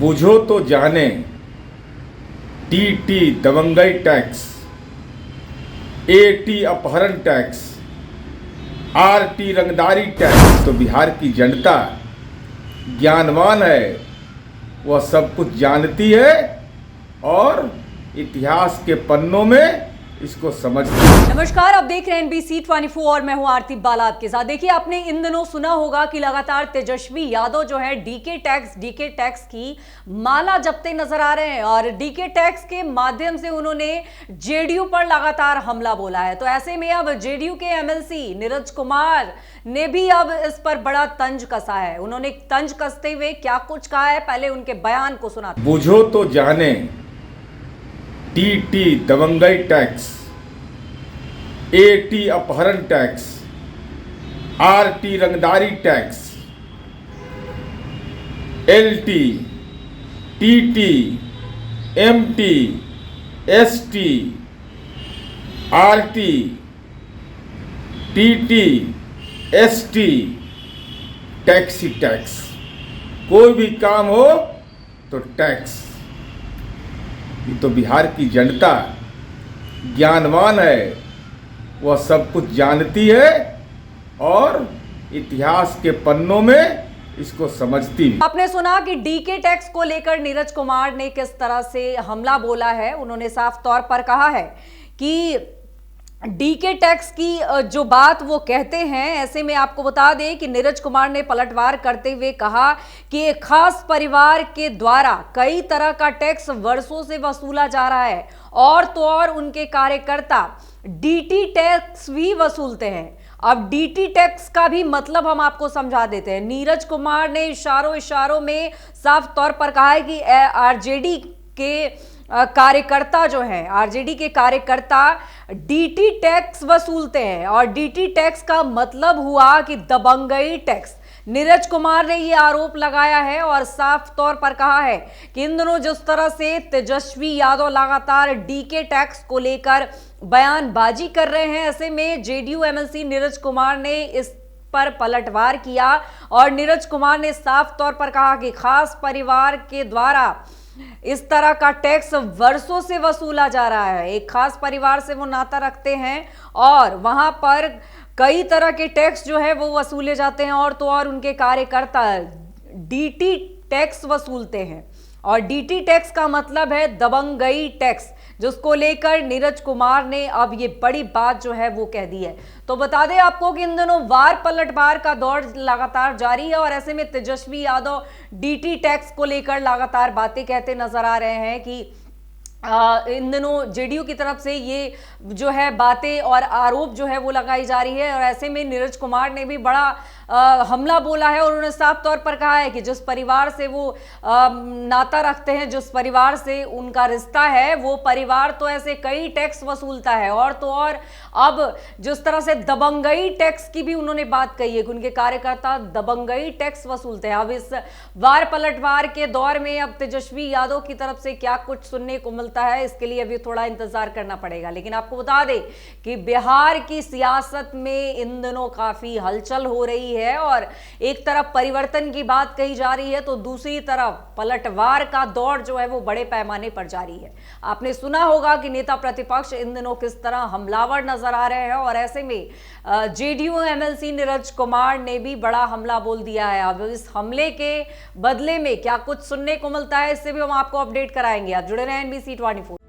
बुझो तो जाने टीटी दबंगई टैक्स, एटी अपहरण टैक्स, आरटी रंगदारी टैक्स। तो बिहार की जनता ज्ञानवान है, वह सब कुछ जानती है और इतिहास के पन्नों में इसको समझती है। नमस्कार, आप देख रहे हैं NBC 24 और मैं हूं आरती बाला आपके साथ। देखिए, आपने इन दिनों सुना होगा कि लगातार तेजस्वी यादव जो है डीके टैक्स की माला जपते नजर आ रहे हैं और डीके टैक्स के माध्यम से उन्होंने जेडीयू पर लगातार हमला बोला है। तो ऐसे में अब जेडीयू के MLC नीरज कुमार ने भी अब इस पर बड़ा तंज कसा है। उन्होंने तंज कसते हुए क्या कुछ कहा है, पहले उनके बयान को सुना। बुझो तो जाने टीटी दबंगई टैक्स, एटी अपहरण टैक्स, आरटी रंगदारी tax, LT, TT, MT, ST, RT, TT, ST, taxi tax. कोई भी काम हो तो टैक्स। ये तो बिहार की जनता ज्ञानवान है, वह सब कुछ जानती है और इतिहास के पन्नों में इसको समझती है। आपने सुना कि डीके टैक्स को लेकर नीरज कुमार ने किस तरह से हमला बोला है। उन्होंने साफ तौर पर कहा है कि डीके टैक्स की जो बात वो कहते हैं, ऐसे में आपको बता दें कि नीरज कुमार ने पलटवार करते हुए कहा कि एक खास परिवार के द्वारा कई तरह का टैक्स वर्षों से वसूला जा रहा है और तो और उनके कार्यकर्ता डीटी टैक्स भी वसूलते हैं। अब डीटी टैक्स का भी मतलब हम आपको समझा देते हैं। नीरज कुमार ने इशारों में साफ तौर पर कहा है कि आरजेडी के कार्यकर्ता जो हैं, आरजेडी के कार्यकर्ता डीटी टैक्स वसूलते हैं और डीटी टैक्स का मतलब हुआ कि दबंगई टैक्स। नीरज कुमार ने यह आरोप लगाया है और साफ तौर पर कहा है कि इन दिनों जिस तरह से तेजस्वी यादव लगातार डीके टैक्स को लेकर बयानबाजी कर रहे हैं, ऐसे में जेडीयू MLC नीरज कुमार ने इस पर पलटवार किया और नीरज कुमार ने साफ तौर पर कहा कि खास परिवार के द्वारा इस तरह का टैक्स वर्षों से वसूला जा रहा है। एक खास परिवार से वो नाता रखते हैं और वहां पर कई तरह के टैक्स जो है वो वसूले जाते हैं और तो और उनके कार्यकर्ता डीटी टैक्स वसूलते हैं और डीटी टैक्स का मतलब है दबंगई टैक्स, जिसको लेकर नीरज कुमार ने अब ये बड़ी बात जो है वो कह दी है। तो बता दें आपको कि इन दिनों वार पलटवार का दौर लगातार जारी है और ऐसे में तेजस्वी यादव डीटी टैक्स को लेकर लगातार बातें कहते नजर आ रहे हैं कि इन दिनों जेडीयू की तरफ से ये जो है बातें और आरोप जो है वो लगाई जा रही है और ऐसे में नीरज कुमार ने भी बड़ा हमला बोला है और उन्होंने साफ तौर पर कहा है कि जिस परिवार से वो नाता रखते हैं, जिस परिवार से उनका रिश्ता है, वो परिवार तो ऐसे कई टैक्स वसूलता है और तो और अब जिस तरह से दबंगई टैक्स की भी उन्होंने बात कही है कि उनके कार्यकर्ता दबंगई टैक्स वसूलते हैं। अब इस वार पलटवार के दौर में अब तेजस्वी यादव की तरफ से क्या कुछ सुनने को मिलता है, इसके लिए अभी थोड़ा इंतजार करना पड़ेगा। लेकिन आपको बता दें कि बिहार की सियासत में इन दिनों काफी हलचल हो रही है और एक तरफ परिवर्तन की बात कही जा रही है तो दूसरी तरफ पलटवार का दौर जो है वो बड़े पैमाने पर जारी है। आपने सुना होगा कि नेता प्रतिपक्ष इन दिनों किस तरह हमलावर नजर आ रहे हैं और ऐसे में जेडीयू MLC नीरज कुमार ने भी बड़ा हमला बोल दिया है। अब इस हमले के बदले में क्या कुछ सुनने को मिलता है, इससे भी हम आपको अपडेट कराएंगे। आप जुड़े रहें NBC 24।